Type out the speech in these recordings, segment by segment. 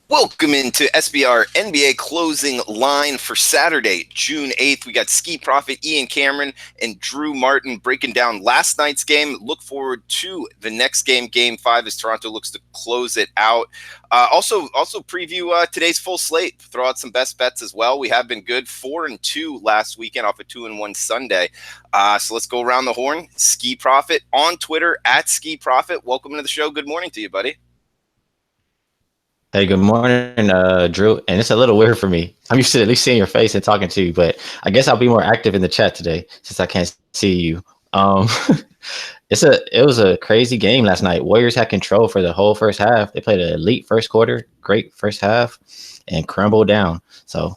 Welcome into SBR NBA closing line for Saturday, June 8th. We got Ski Prophet, Ian Cameron, and Drew Martin breaking down last night's game. Look forward to the next game, Game 5, as Toronto looks to close it out. Also preview today's full slate. Throw out some best bets as well. We have been good 4-2 last weekend off a 2-1 Sunday. So let's go around the horn. Ski Prophet on Twitter at Ski Prophet. Welcome to the show. Good morning to you, buddy. Hey, good morning, Drew. And it's a little weird for me. I'm used to at least seeing your face and talking to you, but I guess I'll be more active in the chat today since I can't see you. Um, it was a crazy game last night. Warriors had control for the whole first half. They played an elite first quarter, great first half, and crumbled down. So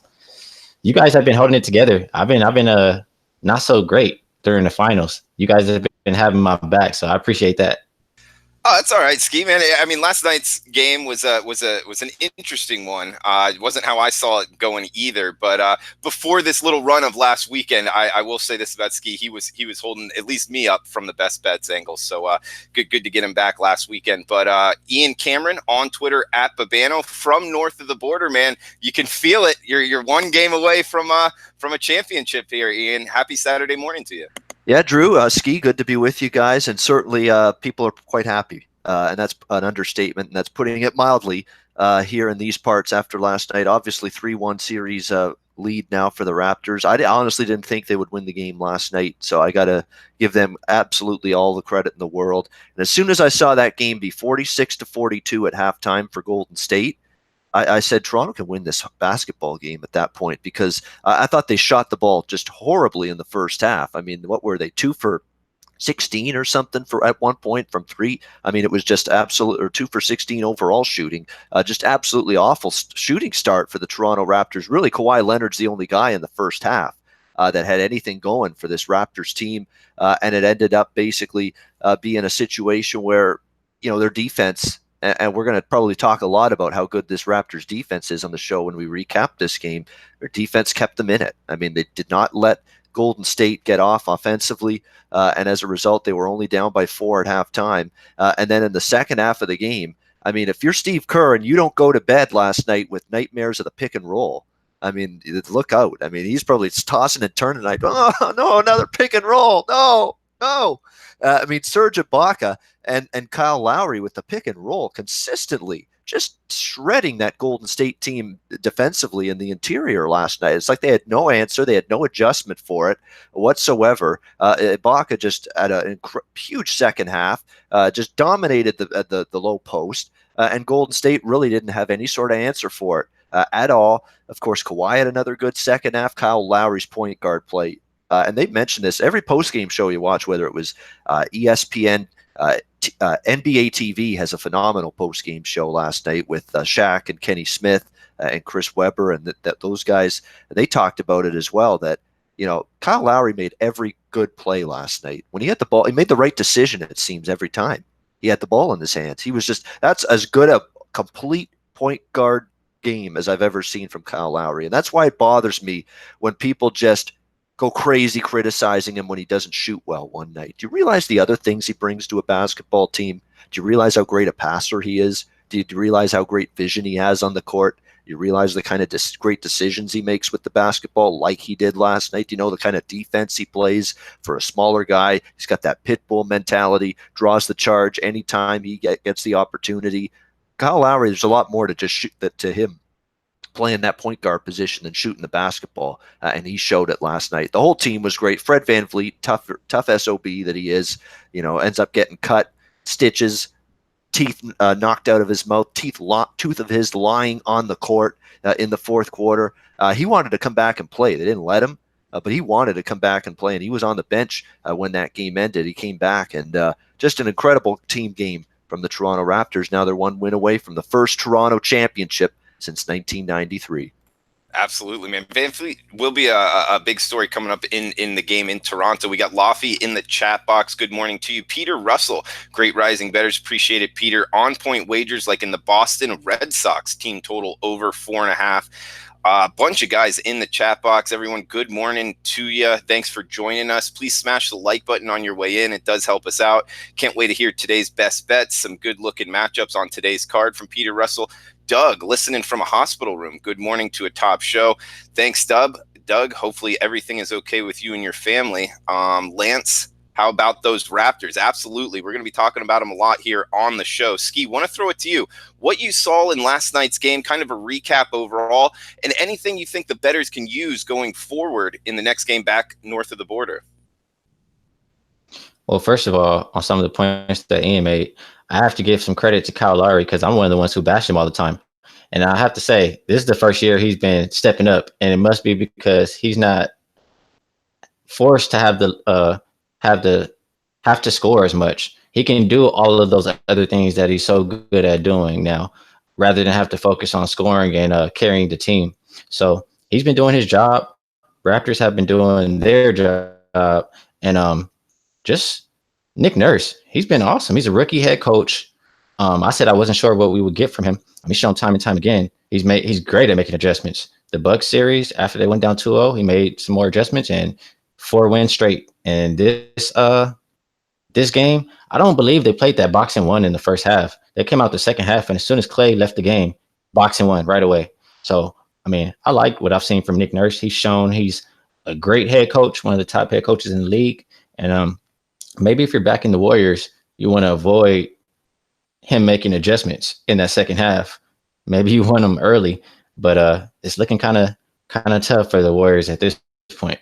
you guys have been holding it together. I've been not so great during the finals. You guys have been having my back, so I appreciate that. Oh, that's all right, Ski man. I mean, last night's game was an interesting one. It wasn't how I saw it going either. But before this little run of last weekend, I will say this about Ski: he was holding at least me up from the best bets angle. So good to get him back last weekend. But Ian Cameron on Twitter at Bobano from north of the border, man. You can feel it. You're one game away from a championship here, Ian. Happy Saturday morning to you. Yeah, Drew, Ski, good to be with you guys, and certainly people are quite happy, and that's an understatement, and that's putting it mildly here in these parts after last night. Obviously, 3-1 series lead now for the Raptors. I honestly didn't think they would win the game last night, so I got to give them absolutely all the credit in the world. And as soon as I saw that game be 46-42 at halftime for Golden State, I said Toronto can win this basketball game at that point because I thought they shot the ball just horribly in the first half. I mean, what were they, 2 for 16 or something for at one point from 3? I mean, it was just absolute, or 2 for 16 overall shooting. Just absolutely awful shooting start for the Toronto Raptors. Really, Kawhi Leonard's the only guy in the first half that had anything going for this Raptors team, and it ended up basically being a situation where their defense. And we're going to probably talk a lot about how good this Raptors defense is on the show when we recap this game. Their defense kept them in it. I mean, they did not let Golden State get off offensively, and as a result, they were only down by 4 at halftime. And then in the second half of the game, I mean, if you're Steve Kerr and you don't go to bed last night with nightmares of the pick and roll, I mean, look out. I mean, he's probably tossing and turning like, oh, no, another pick and roll. No. I mean, Serge Ibaka and Kyle Lowry with the pick and roll consistently just shredding that Golden State team defensively in the interior last night. It's like they had no answer. They had no adjustment for it whatsoever. Ibaka just had a huge second half, just dominated the low post, and Golden State really didn't have any sort of answer for it at all. Of course, Kawhi had another good second half. Kyle Lowry's point guard play. And they mentioned this every post-game show you watch, whether it was ESPN, NBA TV has a phenomenal post-game show last night with Shaq and Kenny Smith and Chris Webber, and that those guys, they talked about it as well, that Kyle Lowry made every good play last night. When he had the ball, he made the right decision, it seems, every time he had the ball in his hands. That's as good a complete point guard game as I've ever seen from Kyle Lowry. And that's why it bothers me when people just go crazy criticizing him when he doesn't shoot well one night. Do you realize the other things he brings to a basketball team? Do you realize how great a passer he is? Do you realize how great vision he has on the court? Do you realize the kind of great decisions he makes with the basketball like he did last night? Do you know the kind of defense he plays for a smaller guy? He's got that pit bull mentality, draws the charge anytime he gets the opportunity. Kyle Lowry, there's a lot more to just shoot to him playing that point guard position than shooting the basketball, and he showed it last night. The whole team was great. Fred VanVleet, tough SOB that he is, ends up getting cut, stitches, teeth knocked out of his mouth, tooth of his lying on the court in the fourth quarter. He wanted to come back and play. They didn't let him, but he wanted to come back and play, and he was on the bench when that game ended. He came back, and just an incredible team game from the Toronto Raptors. Now they're one win away from the first Toronto championship since 1993. Absolutely, man. VanVleet will be a big story coming up in the game in Toronto. We got Laffy in the chat box. Good morning to you. Peter Russell, great rising bettors. Appreciate it, Peter. On point wagers like in the Boston Red Sox team total over 4.5. A bunch of guys in the chat box. Everyone, good morning to you. Thanks for joining us. Please smash the like button on your way in. It does help us out. Can't wait to hear today's best bets. Some good-looking matchups on today's card from Peter Russell. Doug, listening from a hospital room. Good morning to a top show. Thanks, Doug. Hopefully everything is okay with you and your family. Lance, how about those Raptors? Absolutely. We're going to be talking about them a lot here on the show. Skee, want to throw it to you. What you saw in last night's game, kind of a recap overall, and anything you think the bettors can use going forward in the next game back north of the border. Well, first of all, on some of the points that Ian made, I have to give some credit to Kyle Lowry because I'm one of the ones who bashed him all the time. And I have to say, this is the first year he's been stepping up, and it must be because he's not forced to have to score as much. He can do all of those other things that he's so good at doing now, rather than have to focus on scoring and carrying the team. So he's been doing his job. Raptors have been doing their job, and just Nick Nurse, he's been awesome. He's a rookie head coach. I said I wasn't sure what we would get from him. He's shown time and time again. He's great at making adjustments. The Bucks series, after they went down 2-0, he made some more adjustments and 4 wins straight. And this game, I don't believe they played that boxing one in the first half. They came out the second half, and as soon as Clay left the game, boxing one right away. So, I mean, I like what I've seen from Nick Nurse. He's shown he's a great head coach, one of the top head coaches in the league. And maybe if you're backing the Warriors, you want to avoid him making adjustments in that second half. Maybe you want them early, but it's looking kind of tough for the Warriors at this point.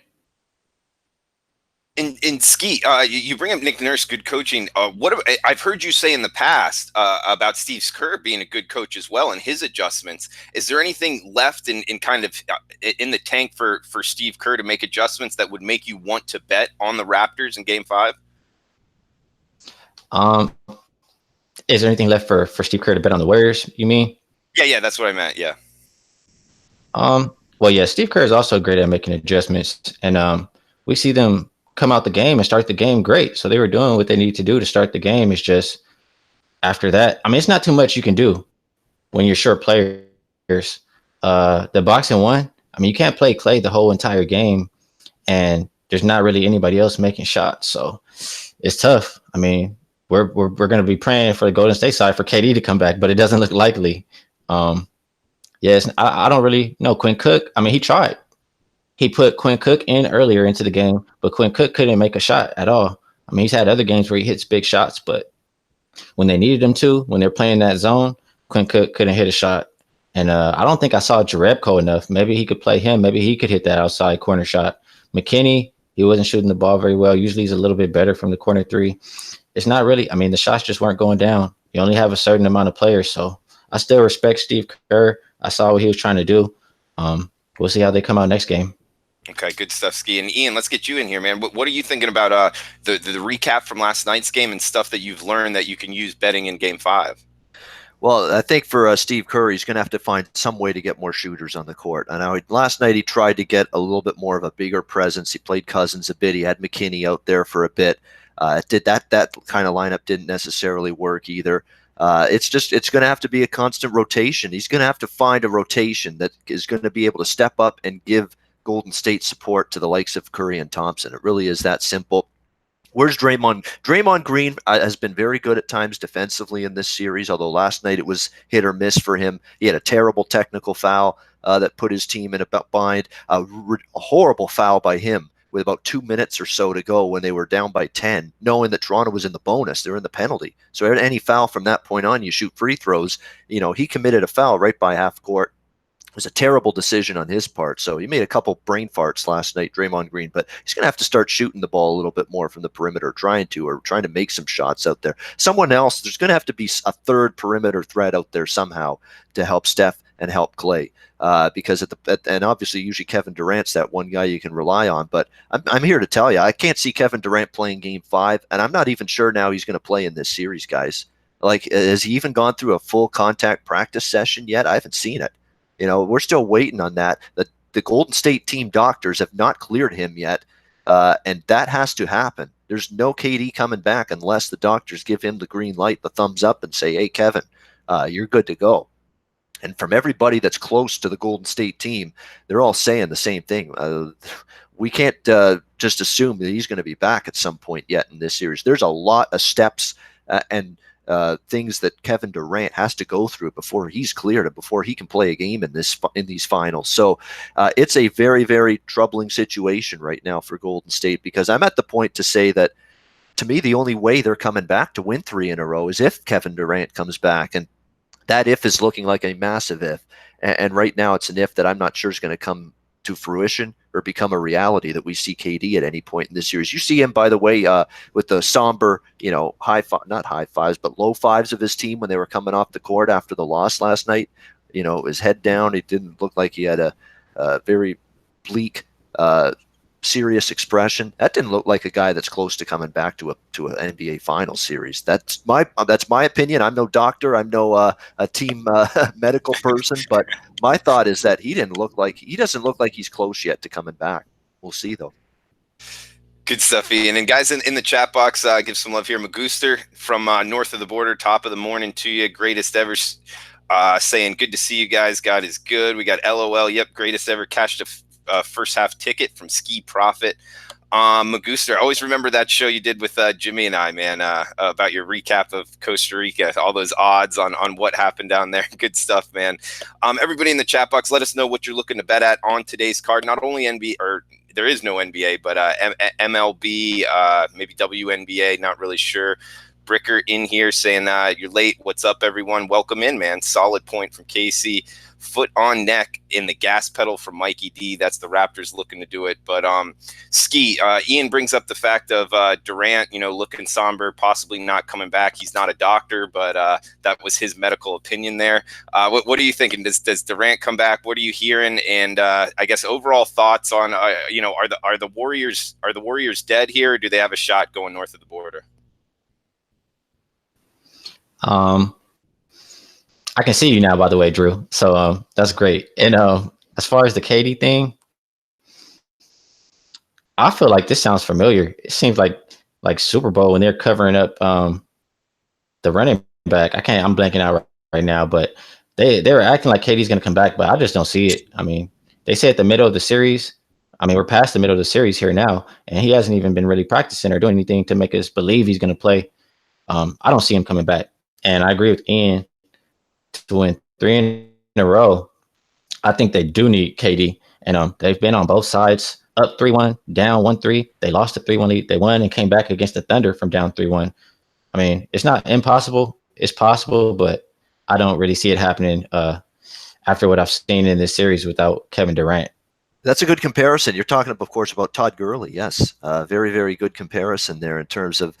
In Skee, you bring up Nick Nurse, good coaching. I've heard you say in the past about Steve Kerr being a good coach as well and his adjustments. Is there anything left in kind of in the tank for Steve Kerr to make adjustments that would make you want to bet on the Raptors in Game 5? Is there anything left for Steve Kerr to bet on the Warriors, you mean? Yeah, that's what I meant, yeah. Well, yeah, Steve Kerr is also great at making adjustments, and we see them come out the game and start the game great. So they were doing what they need to do to start the game. It's just after that, I mean, it's not too much you can do when you're short players. The boxing one, I mean, you can't play Clay the whole entire game, and there's not really anybody else making shots. So it's tough. I mean, we're going to be praying for the Golden State side for KD to come back, but it doesn't look likely. Yes, I don't really know. Quinn Cook, I mean, he tried. He put Quinn Cook in earlier into the game, but Quinn Cook couldn't make a shot at all. I mean, he's had other games where he hits big shots, but when they needed him to, when they're playing that zone, Quinn Cook couldn't hit a shot. And I don't think I saw Jerebko enough. Maybe he could play him. Maybe he could hit that outside corner shot. McKinney, he wasn't shooting the ball very well. Usually he's a little bit better from the corner three. It's not really, I mean, the shots just weren't going down. You only have a certain amount of players. So I still respect Steve Kerr. I saw what he was trying to do. We'll see how they come out next game. Okay, good stuff, Skee. And Ian, let's get you in here, man. What are you thinking about the recap from last night's game and stuff that you've learned that you can use betting in Game 5? Well, I think for Steve Kerr, he's going to have to find some way to get more shooters on the court. I know last night he tried to get a little bit more of a bigger presence. He played Cousins a bit. He had McKinney out there for a bit. That kind of lineup didn't necessarily work either. It's going to have to be a constant rotation. He's going to have to find a rotation that is going to be able to step up and give Golden State support to the likes of Curry and Thompson. It really is that simple. Where's Draymond? Draymond Green has been very good at times defensively in this series, although last night it was hit or miss for him. He had a terrible technical foul that put his team in a bind. A horrible foul by him with about 2 minutes or so to go when they were down by 10, knowing that Toronto was in the bonus. They were in the penalty. So any foul from that point on, you shoot free throws. You know, he committed a foul right by half court. It was a terrible decision on his part. So he made a couple brain farts last night, Draymond Green, but he's going to have to start shooting the ball a little bit more from the perimeter, trying to make some shots out there. Someone else, there's going to have to be a third perimeter threat out there somehow to help Steph and help Clay. Because and obviously usually Kevin Durant's that one guy you can rely on. But I'm here to tell you, I can't see Kevin Durant playing Game 5, and I'm not even sure now he's going to play in this series, guys. Like, has he even gone through a full contact practice session yet? I haven't seen it. You know, we're still waiting on that. The Golden State team doctors have not cleared him yet, and that has to happen. There's no KD coming back unless the doctors give him the green light, the thumbs up, and say, hey, Kevin, you're good to go. And from everybody that's close to the Golden State team, they're all saying the same thing. We can't just assume that he's going to be back at some point yet in this series. There's a lot of steps and things that Kevin Durant has to go through before he's cleared and before he can play a game in these finals. So it's a very, very troubling situation right now for Golden State, because I'm at the point to say that, to me, the only way they're coming back to win 3 in a row is if Kevin Durant comes back. And that if is looking like a massive if. And right now it's an if that I'm not sure is going to come to fruition or become a reality, that we see KD at any point in this series. You see him, by the way, with the somber, not high fives, but low fives of his team when they were coming off the court after the loss last night. His head down. It didn't look like he had a very bleak, serious expression. That didn't look like a guy that's close to coming back to an NBA Finals series. That's my opinion. I'm no doctor. I'm no a team medical person, but my thought is that he doesn't look like he's close yet to coming back. We'll see though. Good stuff, Ian. And guys in the chat box, give some love here. Magooster from north of the border, top of the morning to you. Greatest ever. Saying good to see you guys. God is good. We got LOL. Yep, greatest ever. Cashed a first half ticket from Skee Profit. Magooster, I always remember that show you did with Jimmy and I, man, about your recap of Costa Rica, all those odds on what happened down there. Good stuff, man. Everybody in the chat box, let us know what you're looking to bet at on today's card. Not only NBA, or there is no NBA, but MLB, maybe WNBA, not really sure. Bricker in here saying you're late. What's up, everyone? Welcome in, man. Solid point from Casey. Foot on neck in the gas pedal from Mikey D. That's the Raptors looking to do it. But Skee, Ian brings up the fact of Durant, looking somber, possibly not coming back. He's not a doctor, but that was his medical opinion there. What are you thinking? Does Durant come back? What are you hearing? And I guess overall thoughts on are the Warriors dead here, or do they have a shot going north of the border? I can see you now, by the way, Drew. So that's great. And as far as the KD thing, I feel like this sounds familiar. It seems like Super Bowl when they're covering up the running back. I'm blanking out right now, but they were acting like KD's going to come back, but I just don't see it. I mean, they say at the middle of the series. I mean, we're past the middle of the series here now, and he hasn't even been really practicing or doing anything to make us believe he's going to play. I don't see him coming back. And I agree with Ian. To win 3 in a row, I think they do need KD. And they've been on both sides, up 3-1, down 1-3. They lost a 3-1 lead. They won and came back against the Thunder from down 3-1. I mean, it's not impossible. It's possible, but I don't really see it happening after what I've seen in this series without Kevin Durant. That's a good comparison. You're talking, of course, about Todd Gurley. Yes, very, very good comparison there in terms of,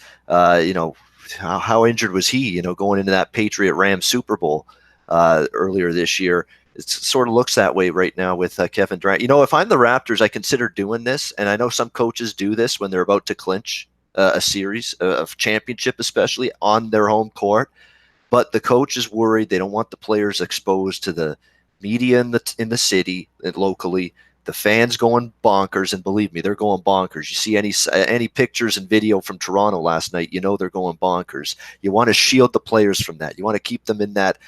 how injured was he, going into that Patriot-Rams Super Bowl earlier this year. It sort of looks that way right now with Kevin Durant. If I'm the Raptors, I consider doing this, and I know some coaches do this when they're about to clinch a series of championship, especially on their home court. But the coach is worried. They don't want the players exposed to the media in the city and locally. The fans going bonkers, and believe me, they're going bonkers. You see any pictures and video from Toronto last night, they're going bonkers. You want to shield the players from that. You want to keep them in that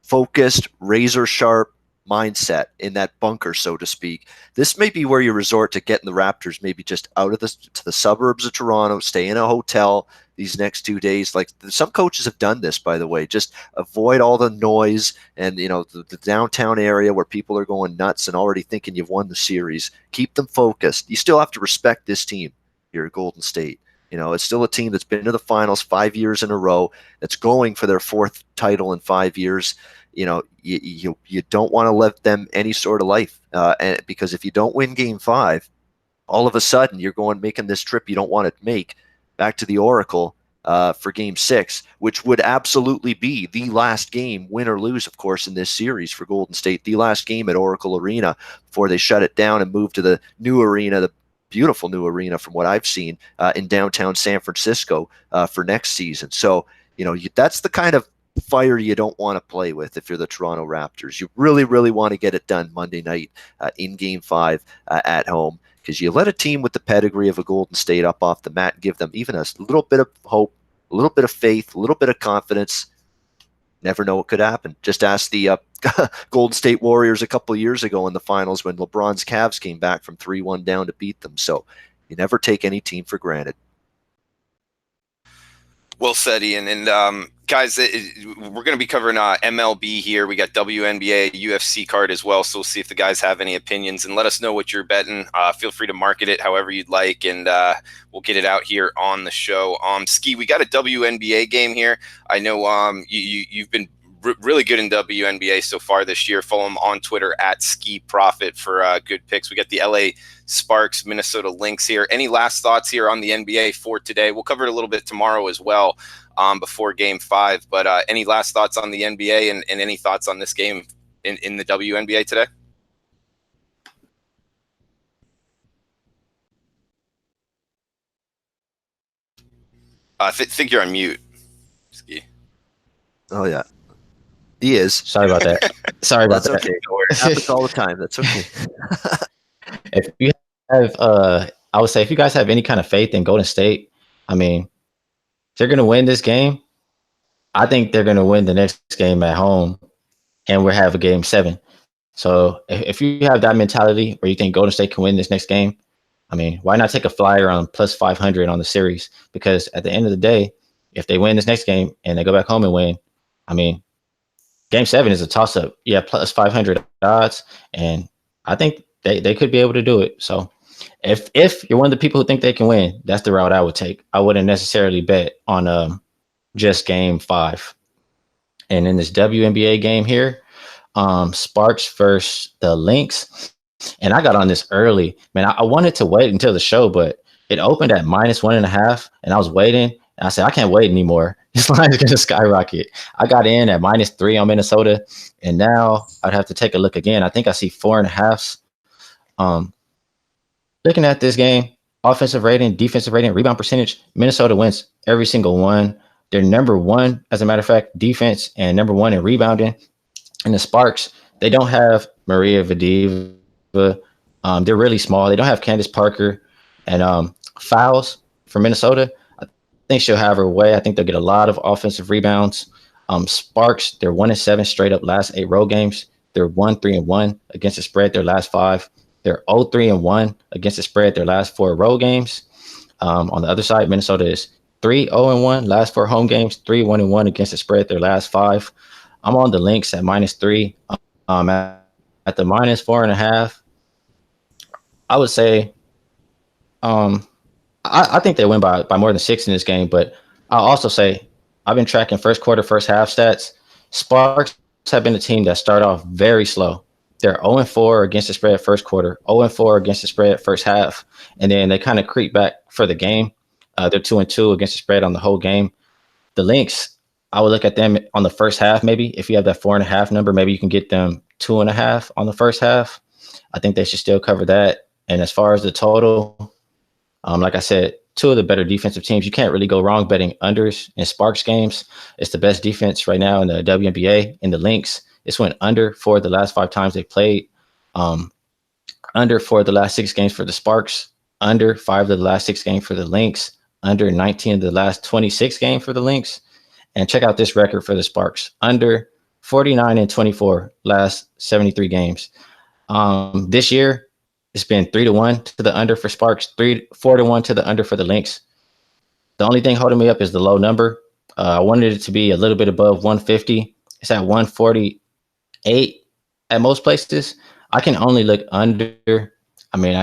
focused, razor-sharp mindset, in that bunker, so to speak. This may be where you resort to getting the Raptors maybe just out of to the suburbs of Toronto, stay in a hotel these next 2 days. Like some coaches have done this, by the way. Just avoid all the noise and the downtown area where people are going nuts and already thinking you've won the series. Keep them focused. You still have to respect this team here at Golden State. It's still a team that's been to the finals 5 years in a row, that's going for their 4th title in 5 years. You don't want to let them any sort of life, because if you don't win Game 5, all of a sudden you're making this trip you don't want to make back to the Oracle for Game 6, which would absolutely be the last game, win or lose, of course, in this series for Golden State, the last game at Oracle Arena before they shut it down and move to the new arena, the beautiful new arena from what I've seen in downtown San Francisco for next season. So, that's the kind of fire you don't want to play with if you're the Toronto Raptors. You really, really want to get it done Monday night in Game 5 at home, because you let a team with the pedigree of a Golden State up off the mat and give them even a little bit of hope, a little bit of faith, a little bit of confidence. Never know what could happen. Just ask the Golden State Warriors a couple of years ago in the finals when LeBron's Cavs came back from 3-1 down to beat them. So you never take any team for granted. Well said, Ian. And guys, we're going to be covering MLB here. We got WNBA, UFC card as well. So we'll see if the guys have any opinions and let us know what you're betting. Feel free to market it however you'd like, and we'll get it out here on the show. Skee, we got a WNBA game here. I know you've been really good in WNBA so far this year. Follow him on Twitter at Skee Profit for good picks. We got the LA Sparks, Minnesota Lynx here. Any last thoughts here on the NBA for today? We'll cover it a little bit tomorrow as well before Game 5. But any last thoughts on the NBA and any thoughts on this game in the WNBA today? I think you're on mute, Skee. Oh, yeah. He is. Sorry about that. Sorry about that. Okay. It happens all the time. That's okay. If you have, I would say, if you guys have any kind of faith in Golden State, I mean, they're going to win this game. I think they're going to win the next game at home, and we'll have a Game 7. So if you have that mentality where you think Golden State can win this next game, I mean, why not take a flyer on plus 500 on the series? Because at the end of the day, if they win this next game and they go back home and win, I mean, Game 7 is a toss-up. Yeah, plus 500 odds, and I think they could be able to do it. So if you're one of the people who think they can win, that's the route I would take. I wouldn't necessarily bet on just Game 5. And in this WNBA game here, Sparks versus the Lynx, and I got on this early. Man, I wanted to wait until the show, but it opened at -1.5, and I was waiting. And I said, I can't wait anymore. This line is going to skyrocket. I got in at -3 on Minnesota, and now I'd have to take a look again. I think I see 4.5s. Looking at this game, offensive rating, defensive rating, rebound percentage, Minnesota wins every single one. They're number 1, as a matter of fact, defense, and number 1 in rebounding. And the Sparks, they don't have Maria Vadiva. They're really small. They don't have Candace Parker. And fouls for Minnesota, I think she'll have her way. I think they'll get a lot of offensive rebounds. Sparks, they're 1-7 straight up last 8 road games. They're 1-3-1 against the spread their last 5. They're 0-3-1 against the spread their last 4 road games. On the other side, Minnesota is 3-0-1 last 4 home games, 3-1-1 against the spread their last 5. I'm on the Lynx at -3. At the -4.5, I would say I think they win by more than 6 in this game, but I'll also say I've been tracking first quarter, first half stats. Sparks have been a team that start off very slow. They're 0-4 against the spread first quarter, 0-4 against the spread first half, and then they kind of creep back for the game. They're 2-2 against the spread on the whole game. The Lynx, I would look at them on the first half. Maybe if you have that 4.5 number, maybe you can get them 2.5 on the first half. I think they should still cover that. And as far as the total, like I said, 2 of the better defensive teams. You can't really go wrong betting unders in Sparks games. It's the best defense right now in the WNBA. In the Lynx, it's went under for the last 5 times they played. Under for the last 6 games for the Sparks. Under 5 of the last 6 games for the Lynx. Under 19 of the last 26 games for the Lynx. And check out this record for the Sparks. Under 49-24 last 73 games. This year, it's been 3-1 to the under for Sparks, 4-1 to the under for the Lynx. The only thing holding me up is the low number. I wanted it to be a little bit above 150. It's at 148 at most places. I can only look under. I mean,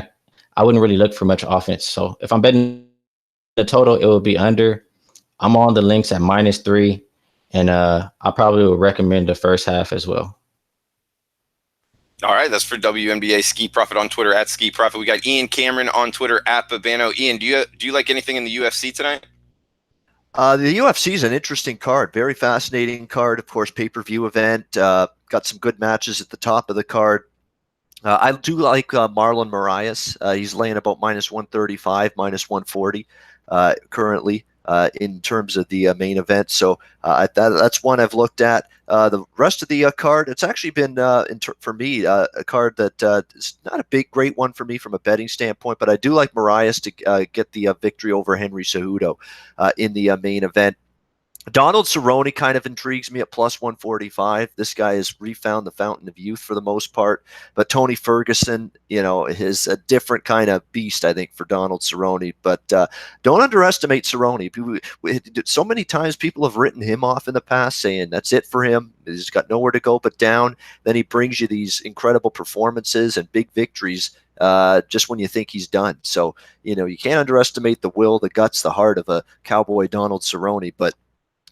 I wouldn't really look for much offense. So if I'm betting the total, it would be under. I'm on the Lynx at -3, and I probably would recommend the first half as well. All right, that's for WNBA Skee Profit on Twitter at Skee Profit. We got Ian Cameron on Twitter at Bobano. Ian, do you like anything in the UFC tonight? The UFC is an interesting card, very fascinating card. Of course, pay-per-view event. Got some good matches at the top of the card. I do like Marlon Moraes. He's laying about -135, -140 currently in terms of the main event. So that's one I've looked at. The rest of the card, it's actually been, for me, a card that is not a great one for me from a betting standpoint, but I do like Moraes to get the victory over Henry Cejudo in the main event. Donald Cerrone kind of intrigues me at plus 145. This guy has refound the fountain of youth for the most part. But Tony Ferguson, is a different kind of beast, I think, for Donald Cerrone. But don't underestimate Cerrone. So many times people have written him off in the past, saying that's it for him. He's got nowhere to go but down. Then he brings you these incredible performances and big victories just when you think he's done. So, you can't underestimate the will, the guts, the heart of a cowboy Donald Cerrone. But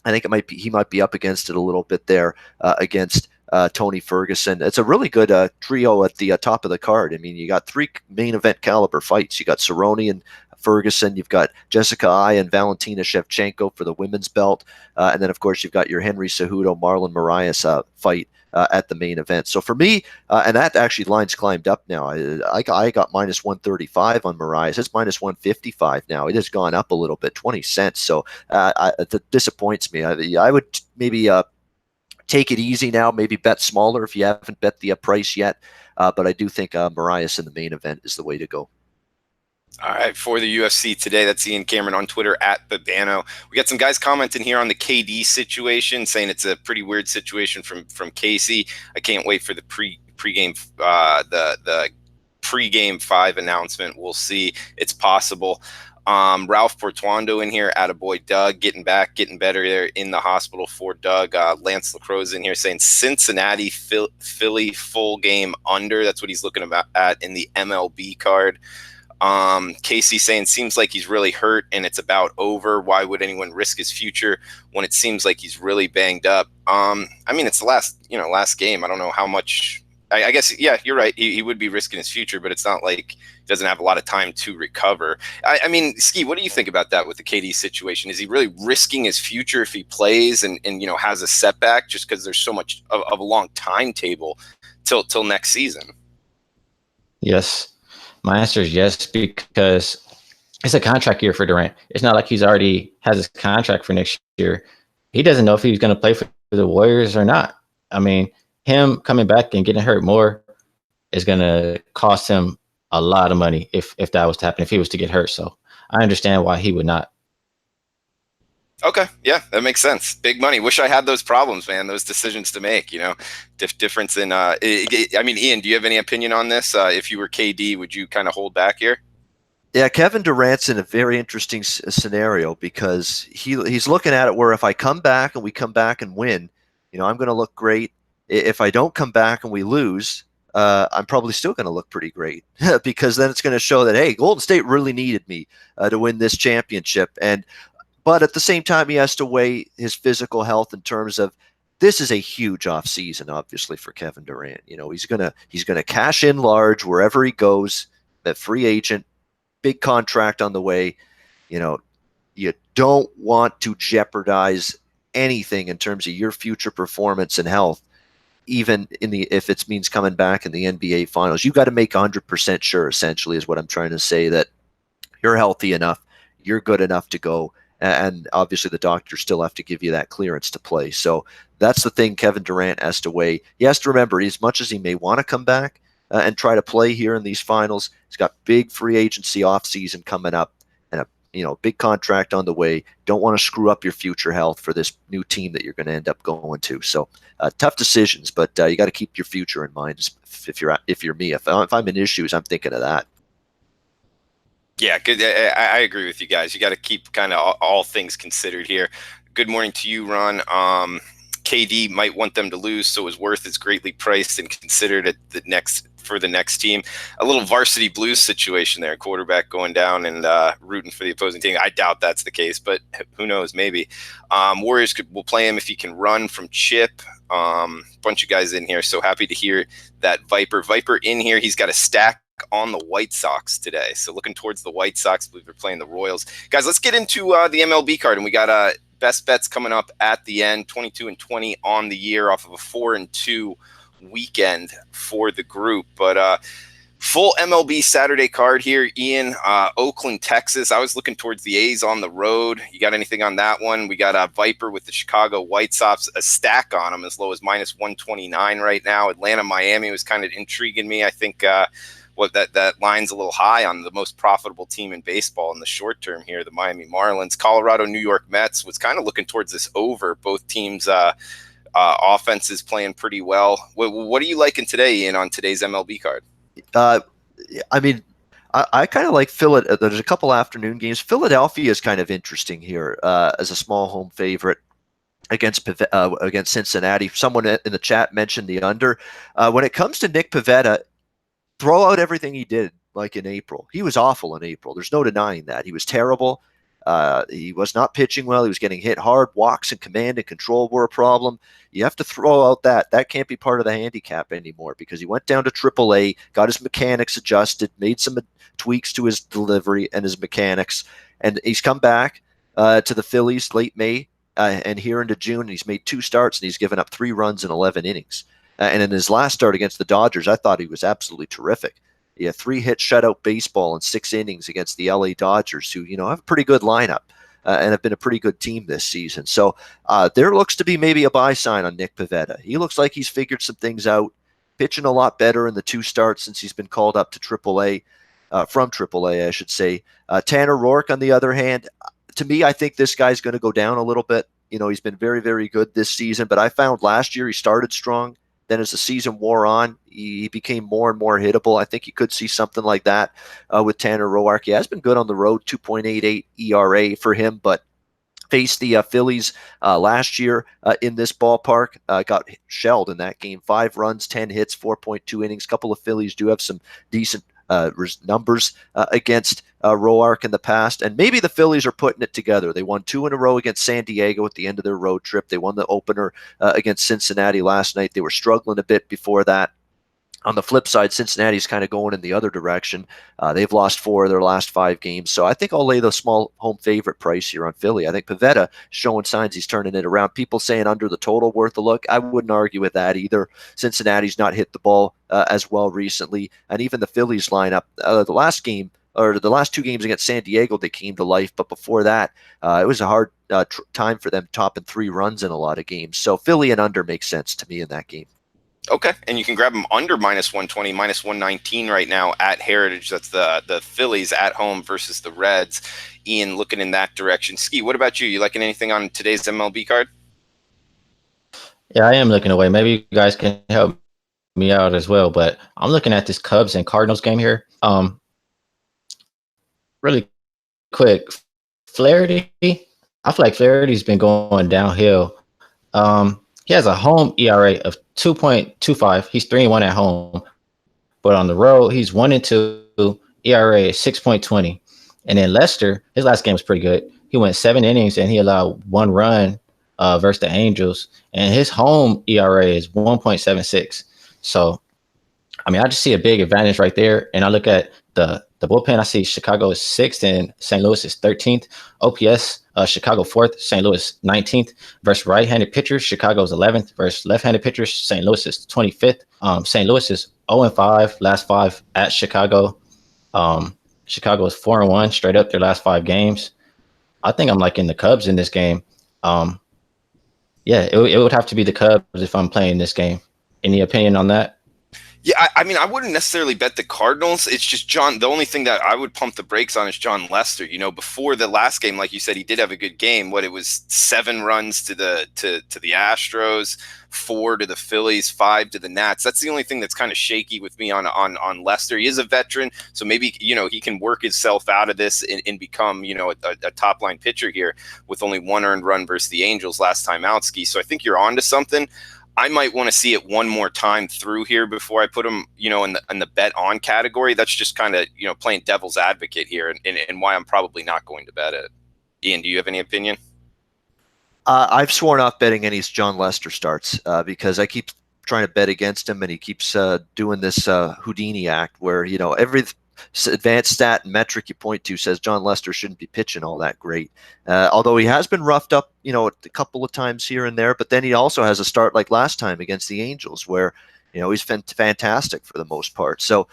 I think he might be up against it a little bit there against Tony Ferguson. It's a really good trio at the top of the card. I mean, you got 3 main event caliber fights. You got Cerrone and Ferguson. You've got Jessica Ai and Valentina Shevchenko for the women's belt. And then, of course, you've got your Henry Cejudo, Marlon Moraes fight at the main event. So for me, and that actually line's climbed up now. I got minus 135 on Moraes. It's minus 155 now. It has gone up a little bit, 20 cents. So that disappoints me. I would maybe take it easy now, maybe bet smaller if you haven't bet the price yet. But I do think Moraes in the main event is the way to go. All right, for the UFC today, that's Ian Cameron on Twitter at Bobano. We got some guys commenting here on the KD situation, saying it's a pretty weird situation from Casey. I can't wait for the pregame the pregame 5 announcement. We'll see. It's possible. Ralph Portuando in here, attaboy Doug, getting better there in the hospital for Doug. Lance Lacroix in here saying Cincinnati, Philly full game under. That's what he's looking at in the MLB card. Casey saying seems like he's really hurt and it's about over. Why would anyone risk his future when it seems like he's really banged up? I mean, it's the last game. I don't know how much. I guess, yeah, you're right. He would be risking his future, but it's not like he doesn't have a lot of time to recover. I mean, Skee, what do you think about that with the KD situation? Is he really risking his future if he plays and has a setback just because there's so much of a long timetable till next season? Yes. My answer is yes, because it's a contract year for Durant. It's not like he's already has his contract for next year. He doesn't know if he's going to play for the Warriors or not. I mean, him coming back and getting hurt more is going to cost him a lot of money if that was to happen, if he was to get hurt. So I understand why he would not. Okay. Yeah, that makes sense. Big money. Wish I had those problems, man, those decisions to make, difference in, I mean, Ian, do you have any opinion on this? If you were KD, would you kind of hold back here? Yeah, Kevin Durant's in a very interesting scenario because he's looking at it where if I come back and we come back and win, I'm going to look great. If I don't come back and we lose, I'm probably still going to look pretty great because then it's going to show that, hey, Golden State really needed me to win this championship. But at the same time, he has to weigh his physical health in terms of this is a huge offseason, obviously, for Kevin Durant. He's gonna cash in large wherever he goes. That free agent, big contract on the way. You don't want to jeopardize anything in terms of your future performance and health, even if it means coming back in the NBA Finals. You got to make 100% sure, essentially, is what I'm trying to say, that you're healthy enough, you're good enough to go. And obviously the doctors still have to give you that clearance to play. So that's the thing Kevin Durant has to weigh. He has to remember, as much as he may want to come back and try to play here in these finals, he's got big free agency offseason coming up and a big contract on the way. Don't want to screw up your future health for this new team that you're going to end up going to. So tough decisions, but you got to keep your future in mind. If you're me, if I'm in issues, I'm thinking of that. Yeah, good. I agree with you guys. You got to keep kind of all things considered here. Good morning to you, Ron. KD might want them to lose, so his worth is greatly priced and considered at for the next team. A little varsity blues situation there, quarterback going down and rooting for the opposing team. I doubt that's the case, but who knows, maybe. Warriors will play him if he can run from Chip. Bunch of guys in here, so happy to hear that Viper in here. He's got a stack on the White Sox today, so looking towards the White Sox. I believe they're playing the Royals. Guys, let's get into the MLB card, and we got best bets coming up at the end. 22-20 on the year off of a 4-2 weekend for the group, but full MLB Saturday card here. Ian, Oakland, Texas. I was looking towards the A's on the road. You got anything on that one? We got Viper with the Chicago White Sox, a stack on them as low as minus 129 right now. Atlanta, Miami was kind of intriguing me. I think what that line's a little high on the most profitable team in baseball in the short term here, the Miami Marlins. Colorado, New York Mets was kind of looking towards this over. Both teams' offenses playing pretty well. What are you liking today, Ian, on today's MLB card? I mean, I kind of like Philadelphia. There's a couple afternoon games. Philadelphia is kind of interesting here as a small home favorite against Cincinnati. Someone in the chat mentioned the under. When it comes to Nick Pivetta, throw out everything he did like in April. He was awful in April. There's no denying that. He was terrible. He was not pitching well. He was getting hit hard. Walks and command and control were a problem. You have to throw out that. That can't be part of the handicap anymore because he went down to AAA, got his mechanics adjusted, made some tweaks to his delivery and his mechanics, and he's come back to the Phillies late May and here into June, and he's made 2 starts, and he's given up 3 runs in 11 innings. And in his last start against the Dodgers, I thought he was absolutely terrific. He had 3-hit shutout baseball in 6 innings against the LA Dodgers, who have a pretty good lineup and have been a pretty good team this season. So there looks to be maybe a buy sign on Nick Pivetta. He looks like he's figured some things out, pitching a lot better in the 2 starts since he's been called up to AAA, from AAA, I should say. Tanner Roark, on the other hand, to me, I think this guy's going to go down a little bit. He's been very, very good this season, but I found last year he started strong. Then as the season wore on, he became more and more hittable. I think you could see something like that with Tanner Roark. He has been good on the road, 2.88 ERA for him, but faced the Phillies last year in this ballpark, got shelled in that game. 5 runs, 10 hits, 4.2 innings. A couple of Phillies do have some decent numbers against Roark in the past, and maybe the Phillies are putting it together. They won 2 in a row against San Diego at the end of their road trip. They won the opener against Cincinnati last night. They were struggling a bit before that. On the flip side, Cincinnati's kind of going in the other direction. They've lost 4 of their last 5 games. So I think I'll lay the small home favorite price here on Philly. I think Pivetta showing signs he's turning it around. People saying under the total worth a look. I wouldn't argue with that either. Cincinnati's not hit the ball as well recently. And even the Phillies lineup, the last 2 games against San Diego, they came to life. But before that, it was a hard time for them, topping 3 runs in a lot of games. So Philly and under makes sense to me in that game. Okay, and you can grab them under -120, -119 right now at Heritage. That's the Phillies at home versus the Reds. Ian, looking in that direction. Skee, what about you? You liking anything on today's MLB card? Yeah, I am looking away. Maybe you guys can help me out as well, but I'm looking at this Cubs and Cardinals game here. Really quick, Flaherty. I feel like Flaherty's been going downhill. He has a home ERA of 2.25. He's 3-1 at home, but on the road he's 1-2. ERA is 6.20. And then Lester, his last game was pretty good. He went 7 innings and he allowed 1 run versus the Angels, and his home ERA is 1.76. So, I mean, I just see a big advantage right there. And I look at the bullpen. I see Chicago is 6th and St. Louis is 13th. OPS, Chicago 4th, St. Louis 19th. Versus right-handed pitchers, Chicago is 11th. Versus left-handed pitchers, St. Louis is 25th. St. Louis is 0-5, last 5 at Chicago. Chicago is 4-1 straight up their last 5 games. I think I'm liking the Cubs in this game. Yeah, it would have to be the Cubs if I'm playing this game. Any opinion on that? Yeah, I mean, I wouldn't necessarily bet the Cardinals. It's just the only thing that I would pump the brakes on is John Lester. Before the last game, like you said, he did have a good game. It was 7 runs to the Astros, 4 to the Phillies, 5 to the Nats. That's the only thing that's kind of shaky with me on Lester. He is a veteran, so maybe he can work himself out of this and become a top line pitcher here with only 1 earned run versus the Angels last time out, Skee. So I think you're onto something. I might want to see it one more time through here before I put him, in the bet on category. That's just kind of, playing devil's advocate here and why I'm probably not going to bet it. Ian, do you have any opinion? I've sworn off betting any John Lester starts because I keep trying to bet against him, and he keeps doing this Houdini act where, every advanced stat and metric you point to says John Lester shouldn't be pitching all that great. Although he has been roughed up, a couple of times here and there, but then he also has a start like last time against the Angels where, he's fantastic for the most part. So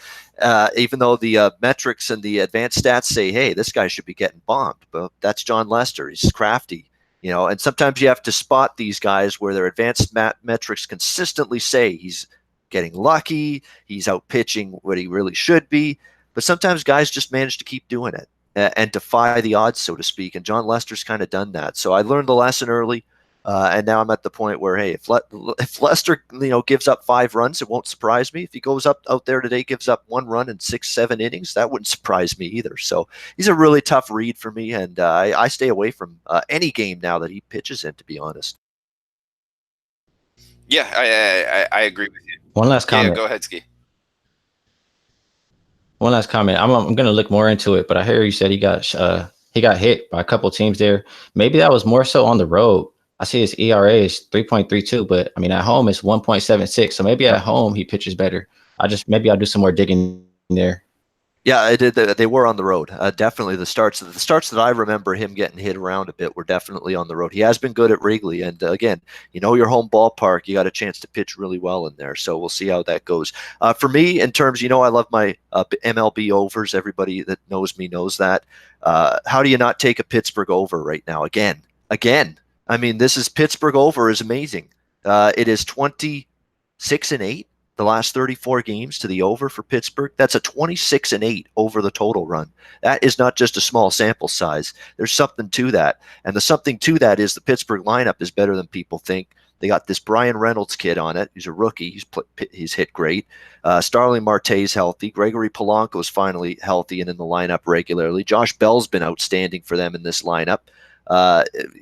even though the metrics and the advanced stats say, hey, this guy should be getting bombed, but that's John Lester. He's crafty, and sometimes you have to spot these guys where their advanced metrics consistently say he's getting lucky. He's out pitching what he really should be. But sometimes guys just manage to keep doing it and defy the odds, so to speak. And John Lester's kind of done that. So I learned the lesson early. And now I'm at the point where, hey, if Lester, gives up 5 runs, it won't surprise me. If he goes out there today, gives up 1 run in 6-7 innings, that wouldn't surprise me either. So he's a really tough read for me, and I stay away from any game now that he pitches in, to be honest. Yeah, I agree with you. One last comment. Yeah, go ahead, Skee. One last comment. I'm going to look more into it, but I hear you said he got hit by a couple teams there. Maybe that was more so on the road. I see his ERA is 3.32, but I mean at home it's 1.76. So maybe at home he pitches better. I'll do some more digging there. Yeah, I did. They were on the road. Definitely the starts that I remember him getting hit around a bit were definitely on the road. He has been good at Wrigley, and again, your home ballpark, you got a chance to pitch really well in there. So we'll see how that goes. For me, in terms, I love my MLB overs. Everybody that knows me knows that. How do you not take a Pittsburgh over right now? Again. I mean, this is Pittsburgh over is amazing. It is 26-8. The last 34 games to the over for Pittsburgh. That's a 26-8 over the total run. That is not just a small sample size. There's something to that. And the something to that is the Pittsburgh lineup is better than people think. They got this Brian Reynolds kid on it. He's a rookie. He's hit great. Starling Marte's healthy. Gregory Polanco's finally healthy and in the lineup regularly. Josh Bell's been outstanding for them in this lineup.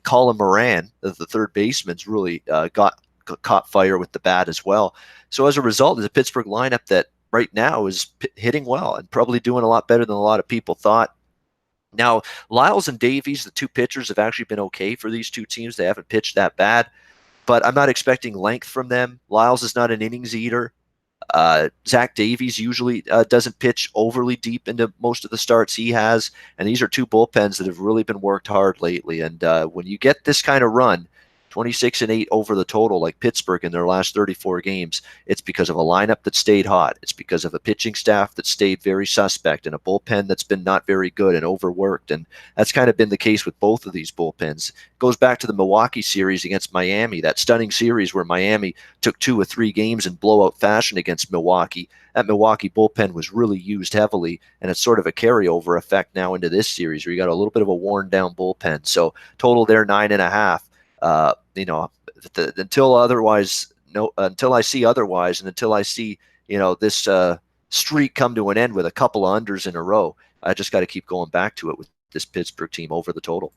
Colin Moran, the third baseman's really caught fire with the bat as well. So as a result, it's a Pittsburgh lineup that right now is hitting well and probably doing a lot better than a lot of people thought. Now, Lyles and Davies, the 2 pitchers, have actually been okay for these 2 teams. They haven't pitched that bad, but I'm not expecting length from them. Lyles is not an innings eater. Zach Davies usually doesn't pitch overly deep into most of the starts he has, and these are 2 bullpens that have really been worked hard lately. And when you get this kind of run, 26-8 over the total like Pittsburgh in their last 34 games, it's because of a lineup that stayed hot. It's because of a pitching staff that stayed very suspect and a bullpen that's been not very good and overworked. And that's kind of been the case with both of these bullpens. It goes back to the Milwaukee series against Miami, that stunning series where Miami took 2 or 3 games in blowout fashion against Milwaukee. That Milwaukee bullpen was really used heavily, and it's sort of a carryover effect now into this series where you got a little bit of a worn down bullpen. So total there 9.5. Until I see otherwise, and until I see, this streak come to an end with a couple of unders in a row, I just got to keep going back to it with this Pittsburgh team over the total.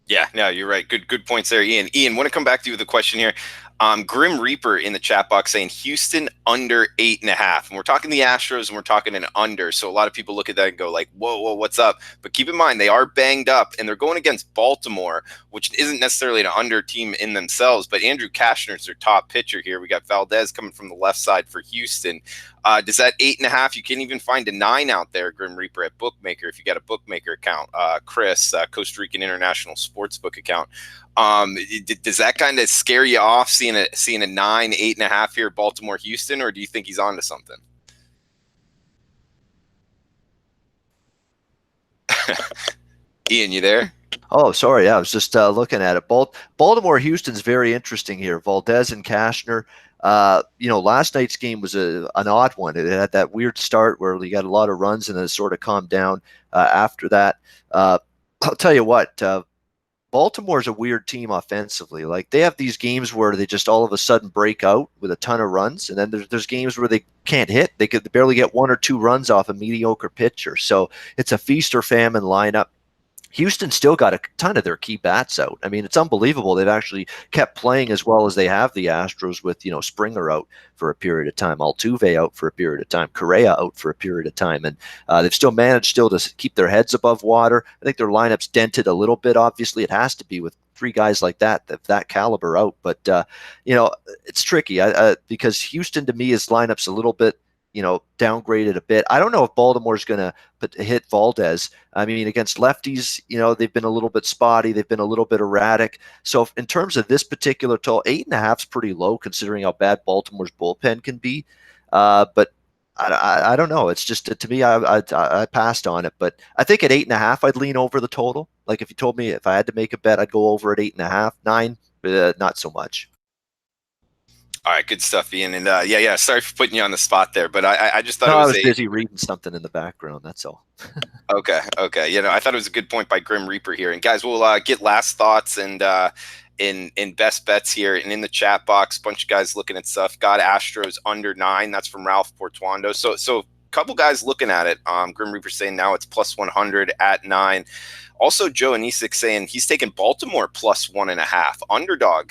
Yeah, no, you're right. Good points there, Ian. Ian, want to come back to you with a question here. Grim Reaper in the chat box saying Houston under 8.5. And we're talking the Astros and we're talking an under. So a lot of people look at that and go like, whoa, what's up? But keep in mind, they are banged up and they're going against Baltimore, which isn't necessarily an under team in themselves. But Andrew Kashner's their top pitcher here. We got Valdez coming from the left side for Houston. Does that 8.5? You can't even find a 9 out there, Grim Reaper, at Bookmaker if you got a Bookmaker account. Chris, Costa Rican International Sportsbook account. Does that kind of scare you off seeing a 9, 8.5 here, Baltimore, Houston, or do you think he's on to something? Ian, you there? Oh, sorry. Yeah, I was just looking at it. Baltimore, Houston's very interesting here. Valdez and Kashner. Last night's game was an odd one. It had that weird start where you got a lot of runs and then it sort of calmed down after that. I'll tell you what, Baltimore's a weird team offensively. Like they have these games where they just all of a sudden break out with a ton of runs, and then there's games where they can't hit. They could barely get 1 or 2 runs off a mediocre pitcher. So it's a feast or famine lineup. Houston still got a ton of their key bats out. I mean, it's unbelievable. They've actually kept playing as well as they have the Astros with, Springer out for a period of time, Altuve out for a period of time, Correa out for a period of time. And they've still managed to keep their heads above water. I think their lineup's dented a little bit. Obviously, it has to be with 3 guys like that caliber out. But, it's tricky because Houston, to me, his lineup's a little bit, downgraded a bit. I don't know if Baltimore's going to hit Valdez. I mean, against lefties, they've been a little bit spotty. They've been a little bit erratic. So in terms of this particular total, 8.5 is pretty low considering how bad Baltimore's bullpen can be. But I don't know. It's just, to me, I passed on it. But I think at 8.5, I'd lean over the total. Like if you told me if I had to make a bet, I'd go over at 8.5, 9, not so much. All right, good stuff, Ian. And yeah, sorry for putting you on the spot there, but I just thought No, it I was was busy reading something in the background. That's all. okay. I thought it was a good point by Grim Reaper here. And guys, we'll get last thoughts and in best bets here, and in the chat box, bunch of guys looking at stuff. Got Astros under 9. That's from Ralph Portuando. So a couple guys looking at it. Grim Reaper saying now it's plus 100 at 9. Also, Joe Anisik saying he's taking Baltimore plus 1.5 underdog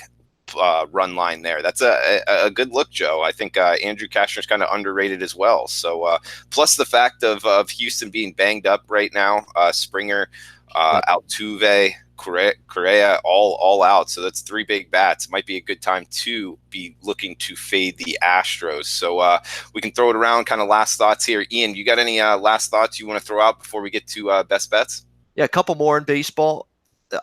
run line there. That's a good look, Joe. I think Andrew Kashner's kind of underrated as well. So plus the fact of Houston being banged up right now, Springer, Altuve, Correa, all out. So that's 3 big bats. Might be a good time to be looking to fade the Astros. So we can throw it around. Kind of last thoughts here. Ian, you got any last thoughts you want to throw out before we get to best bets? Yeah, a couple more in baseball.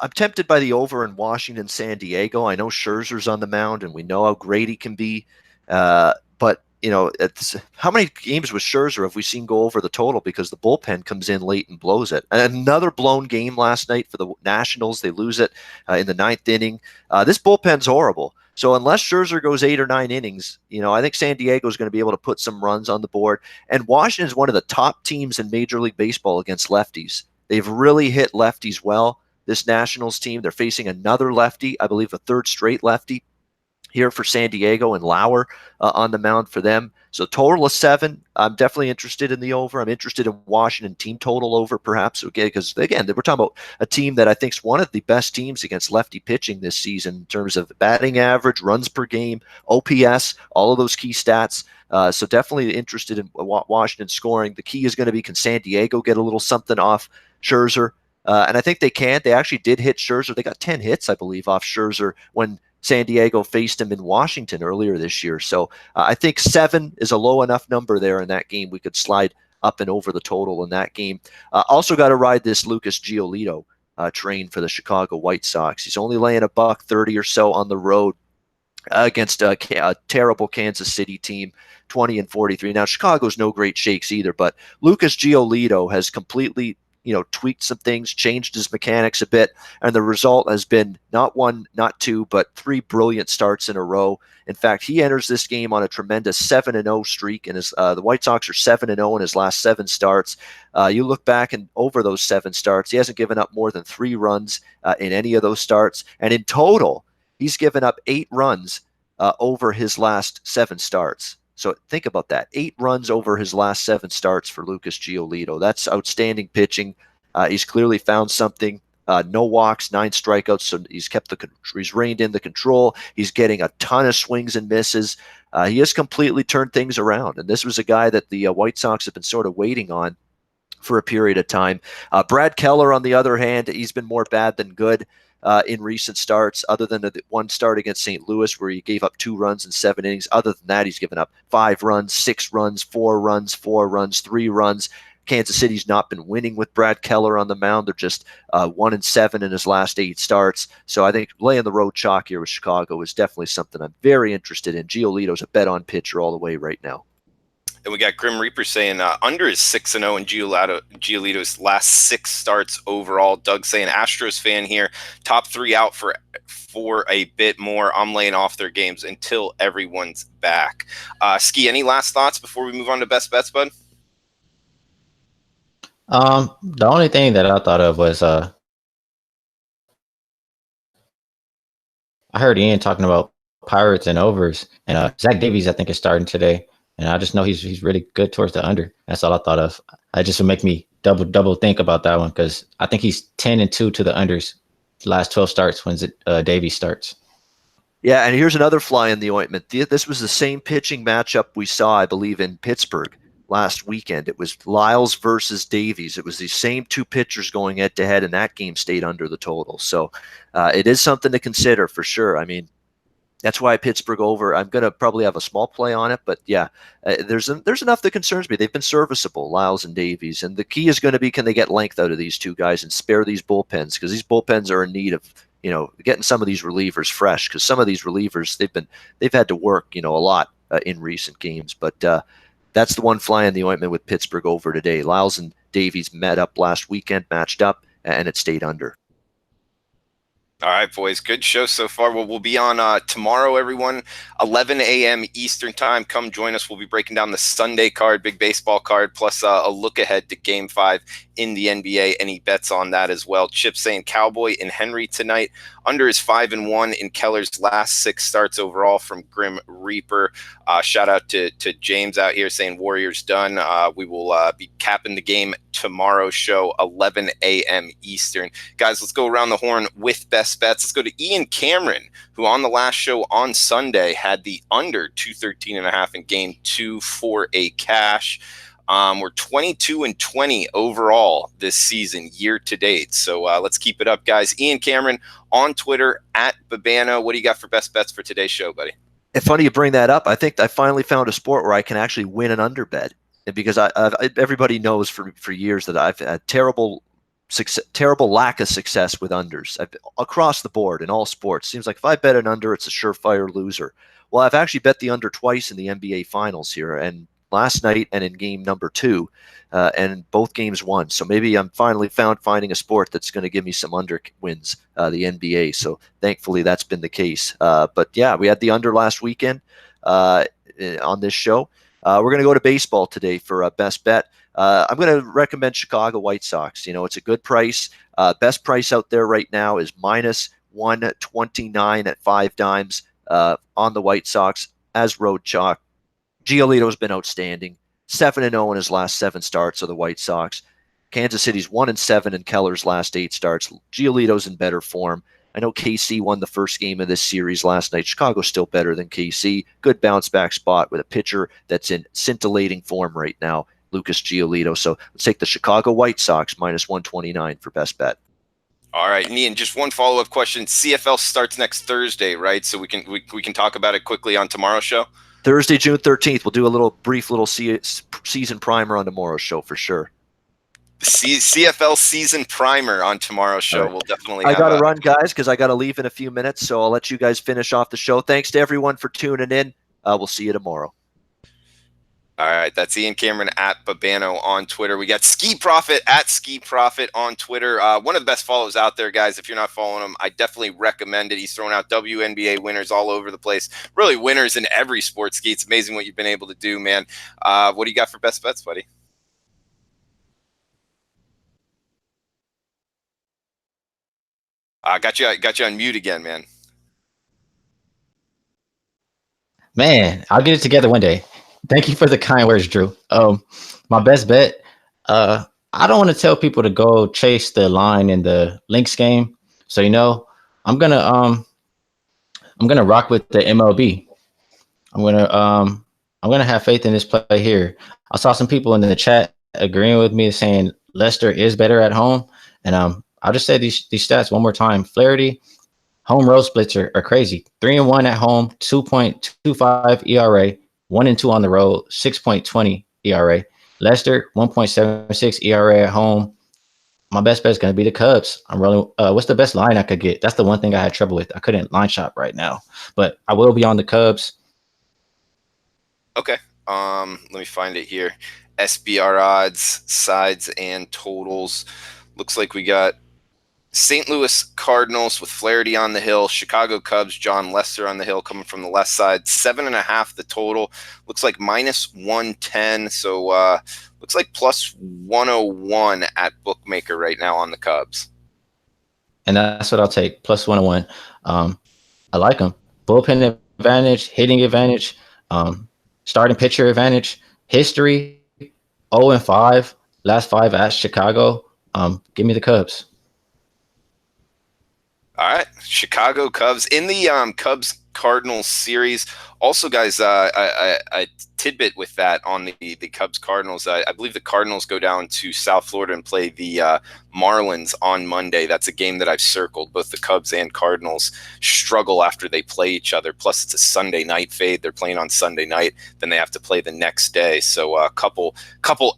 I'm tempted by the over in Washington, San Diego. I know Scherzer's on the mound, and we know how great he can be. But how many games with Scherzer have we seen go over the total because the bullpen comes in late and blows it? And another blown game last night for the Nationals. They lose it in the 9th inning. This bullpen's horrible. So unless Scherzer goes 8 or 9 innings, I think San Diego is going to be able to put some runs on the board. And Washington is one of the top teams in Major League Baseball against lefties. They've really hit lefties well. This Nationals team, they're facing another lefty, I believe a 3rd straight lefty here for San Diego, and Lauer on the mound for them. So total of 7. I'm definitely interested in the over. I'm interested in Washington team total over perhaps, okay, because again, we're talking about a team that I think is one of the best teams against lefty pitching this season in terms of batting average, runs per game, OPS, all of those key stats. So definitely interested in Washington scoring. The key is going to be, can San Diego get a little something off Scherzer? And I think they can. They actually did hit Scherzer. They got 10 hits, I believe, off Scherzer when San Diego faced him in Washington earlier this year. So I think 7 is a low enough number there in that game. We could slide up and over the total in that game. Also got to ride this Lucas Giolito train for the Chicago White Sox. He's only laying $1.30 or so on the road against a terrible Kansas City team, 20-43. Now, Chicago's no great shakes either, but Lucas Giolito has completely tweaked some things, changed his mechanics a bit, and the result has been not 1, not 2, but 3 brilliant starts in a row. In fact, he enters this game on a tremendous 7-0 streak, and the White Sox are 7-0 in his last 7 starts. You look back and over those 7 starts, he hasn't given up more than 3 runs in any of those starts, and in total, he's given up 8 runs over his last 7 starts. So think about that. 8 runs over his last 7 starts for Lucas Giolito. That's outstanding pitching. He's clearly found something. No walks, 9 strikeouts. So he's reined in the control. He's getting a ton of swings and misses. He has completely turned things around. And this was a guy that the White Sox have been sort of waiting on for a period of time. Brad Keller, on the other hand, he's been more bad than good in recent starts, other than the one start against St. Louis where he gave up 2 runs in 7 innings. Other than that, he's given up 5 runs, 6 runs, 4 runs, 4 runs, 3 runs. Kansas City's not been winning with Brad Keller on the mound. They're just 1-7 in his last 8 starts. So I think laying the road chalk here with Chicago is definitely something I'm very interested in. Giolito's a bet-on pitcher all the way right now. And we got Grim Reaper saying under is 6-0 in Giolito's last 6 starts overall. Doug saying Astros fan here, top 3 out for a bit more. I'm laying off their games until everyone's back. Skee, any last thoughts before we move on to best bets, bud? The only thing that I thought of was I heard Ian talking about Pirates and overs, and Zach Davies I think is starting today. And I just know he's really good towards the under. That's all I thought of. It just would make me double think about that one because I think he's 10-2 to the unders last 12 starts when Davies starts. Yeah, and here's another fly in the ointment. This was the same pitching matchup we saw, I believe, in Pittsburgh last weekend. It was Lyles versus Davies. It was the same 2 pitchers going head-to-head, and that game stayed under the total. So it is something to consider for sure. I mean, that's why Pittsburgh over. I'm going to probably have a small play on it, but yeah, there's enough that concerns me. They've been serviceable, Lyles and Davies, and the key is going to be, can they get length out of these 2 guys and spare these bullpens, because these bullpens are in need of getting some of these relievers fresh, because some of these relievers they've had to work a lot in recent games. But that's the one fly in the ointment with Pittsburgh over today. Lyles and Davies met up last weekend, matched up, and it stayed under. All right, boys. Good show so far. Well, we'll be on tomorrow, everyone, 11 a.m. Eastern time. Come join us. We'll be breaking down the Sunday card, big baseball card, plus a look ahead to Game 5 in the NBA. Any bets on that as well? Chip saying Cowboy and Henry tonight. Under is 5-1 in Keller's last 6 starts overall from Grim Reaper. Shout out to James out here saying Warriors done. We will be capping the game tomorrow's show, 11 a.m. Eastern. Guys, let's go around the horn with best bets. Let's go to Ian Cameron, who on the last show on Sunday had the under 213.5 in game 2 for a cash. We're 22-20 overall this season, year to date. So let's keep it up, guys. Ian Cameron on Twitter at Bobano. What do you got for best bets for today's show, buddy? It's funny you bring that up. I think I finally found a sport where I can actually win an under bet. And because everybody knows for years that I've had terrible lack of success with unders across the board in all sports. Seems like if I bet an under, it's a surefire loser. Well, I've actually bet the under twice in the NBA Finals here, and last night and in game number 2, and both games won. So maybe I'm finally finding a sport that's going to give me some under wins, the NBA. So thankfully that's been the case. But yeah, we had the under last weekend on this show. We're going to go to baseball today for a best bet. I'm going to recommend Chicago White Sox. You know, it's a good price. Best price out there right now is minus 129 at 5 dimes on the White Sox as road chalk. Giolito's been outstanding. 7-0 in his last 7 starts of the White Sox. Kansas City's 1-7 in Keller's last 8 starts. Giolito's in better form. I know KC won the first game of this series last night. Chicago's still better than KC. Good bounce back spot with a pitcher that's in scintillating form right now, Lucas Giolito. So let's take the Chicago White Sox minus 129 for best bet. All right, Ian, just one follow-up question. CFL starts next Thursday, right? So we can talk about it quickly on tomorrow's show? Thursday, June 13th. We'll do a brief season primer on tomorrow's show for sure. CFL season primer on tomorrow's show. Right. We'll definitely I got to run, guys, because I got to leave in a few minutes. So I'll let you guys finish off the show. Thanks to everyone for tuning in. We'll see you tomorrow. All right, that's Ian Cameron at Bobano on Twitter. We got Ski Profit at Ski Profit on Twitter. One of the best follows out there, guys. If you're not following him, I definitely recommend it. He's throwing out WNBA winners all over the place. Really winners in every sport, Ski. It's amazing what you've been able to do, man. What do you got for best bets, buddy? Got you on mute again, man. Man, I'll get it together one day. Thank you for the kind words, Drew. My best bet, I don't want to tell people to go chase the line in the Lynx game. So, you know, I'm gonna rock with the MLB. I'm gonna have faith in this play here. I saw some people in the chat agreeing with me, saying Leicester is better at home, and I'll just say these stats one more time. Flaherty, home road splits are crazy. 3-1 at home, 2.25 ERA, 1-2 on the road, 6.20 ERA. Leicester, 1.76 ERA at home. My best bet is going to be the Cubs. I'm rolling. What's the best line I could get? That's the one thing I had trouble with. I couldn't line shop right now, but I will be on the Cubs. Okay. Let me find it here. SBR odds, sides, and totals. Looks like we got St. Louis Cardinals with Flaherty on the hill, Chicago Cubs, John Lester on the hill coming from the left side, 7.5 the total. Looks like minus 110, so looks like plus 101 at bookmaker right now on the Cubs. And that's what I'll take, plus 101. I like them. Bullpen advantage, hitting advantage, starting pitcher advantage, history, 0-5, last 5 at Chicago. Give me the Cubs. All right, Chicago Cubs in the Cubs Cardinals series. Also, guys, a tidbit with that on the Cubs Cardinals. I believe the Cardinals go down to South Florida and play the Marlins on Monday. That's a game that I've circled. Both the Cubs and Cardinals struggle after they play each other. Plus, it's a Sunday night fade. They're playing on Sunday night. Then they have to play the next day. So a couple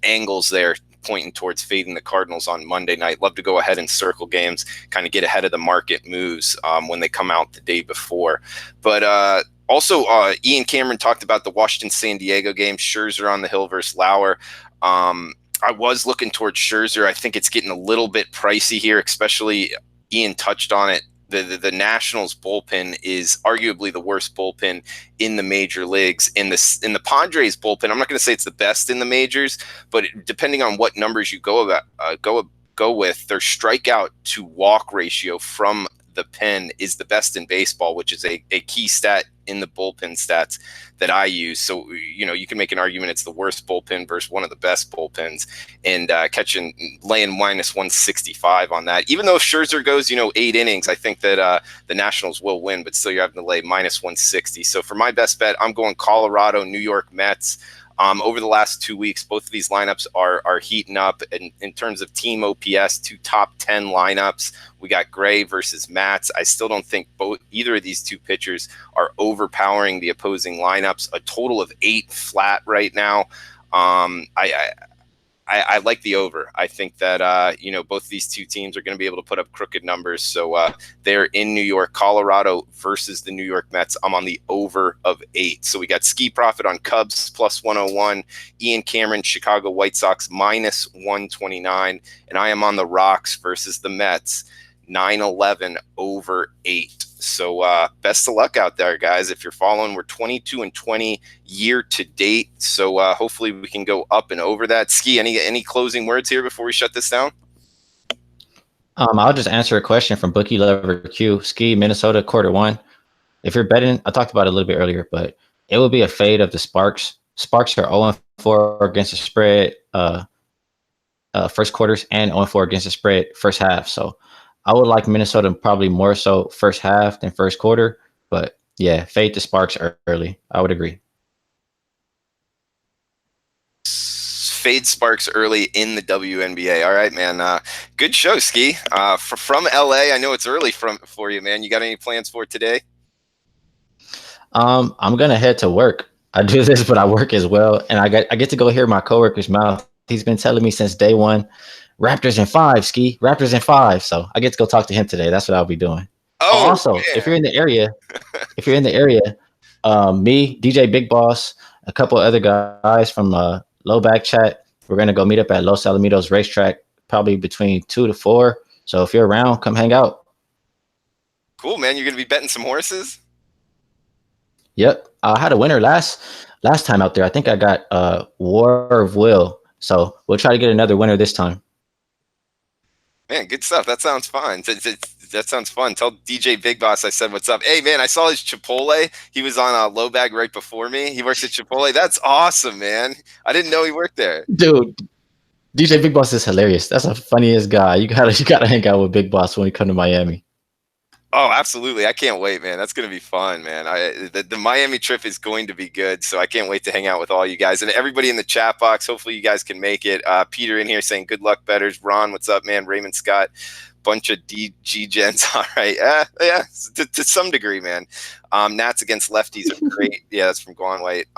angles there pointing towards fading the Cardinals on Monday night. Love to go ahead and circle games, kind of get ahead of the market moves when they come out the day before. But also, Ian Cameron talked about the Washington-San Diego game, Scherzer on the hill versus Lauer. I was looking towards Scherzer. I think it's getting a little bit pricey here, especially Ian touched on it the Nationals bullpen is arguably the worst bullpen in the major leagues. In the Padres bullpen, I'm not going to say it's the best in the majors, but depending on what numbers you go with, their strikeout to walk ratio from the pen is the best in baseball, which is a key stat in the bullpen stats that I use. So, you can make an argument it's the worst bullpen versus one of the best bullpens, and laying minus 165 on that. Even though if Scherzer goes, 8 innings, I think that the Nationals will win, but still you're having to lay minus 160. So for my best bet, I'm going Colorado, New York Mets. Over the last 2 weeks, both of these lineups are heating up. And in terms of team OPS, 2 top 10 lineups. We got Gray versus Matz. I still don't think either of these two pitchers are overpowering the opposing lineups. A total of 8 flat right now. I like the over. I think that both of these two teams are going to be able to put up crooked numbers. So they're in New York. Colorado versus the New York Mets. I'm on the over of 8. So we got Ski Profit on Cubs plus 101, Ian Cameron, Chicago White Sox minus 129, and I am on the Rocks versus the Mets 9-11 over 8. So best of luck out there, guys. If you're following, we're 22-20 year to date. So hopefully we can go up and over that. Ski, any closing words here before we shut this down? I'll just answer a question from Bookie Lover Q. Ski, Minnesota, Q1. If you're betting, I talked about it a little bit earlier, but it will be a fade of the Sparks. Sparks are 0-4 against the spread first quarters and 0-4 against the spread first half. So I would like Minnesota probably more so first half than first quarter, but yeah, fade the Sparks early. I would agree. Fade Sparks early in the WNBA. All right, man. Good show, Ski. From LA, I know it's early for you, man. You got any plans for today? I'm gonna head to work. I do this, but I work as well, and I get to go hear my coworker's mouth. He's been telling me since day one, Raptors in 5, Ski. Raptors in 5. So I get to go talk to him today. That's what I'll be doing. Oh, also, man. if you're in the area, me, DJ Big Boss, a couple other guys from Low Back Chat, we're gonna go meet up at Los Alamitos Racetrack, probably between 2 to 4. So if you're around, come hang out. Cool, man. You're gonna be betting some horses? Yep. I had a winner last time out there. I think I got War of Will. So we'll try to get another winner this time. Man, good stuff. That sounds fun. That sounds fun. Tell DJ Big Boss I said what's up. Hey, man, I saw his Chipotle. He was on a low bag right before me. He works at Chipotle. That's awesome, man. I didn't know he worked there. Dude, DJ Big Boss is hilarious. That's the funniest guy. You gotta hang out with Big Boss when we come to Miami. Oh, absolutely. I can't wait, man. That's going to be fun, man. The Miami trip is going to be good, so I can't wait to hang out with all you guys. And everybody in the chat box, hopefully you guys can make it. Peter in here saying, good luck, betters. Ron, what's up, man? Raymond Scott, bunch of DG-gens. All right. Yeah, to some degree, man. Nats against lefties are great. Yeah, that's from Guan White.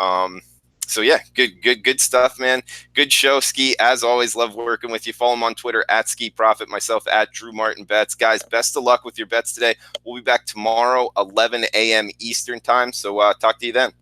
So yeah, good stuff, man. Good show, Ski. As always, love working with you. Follow him on Twitter at Ski Profit, myself at Drew Martin Bets. Guys, best of luck with your bets today. We'll be back tomorrow, 11 a.m. Eastern time. So talk to you then.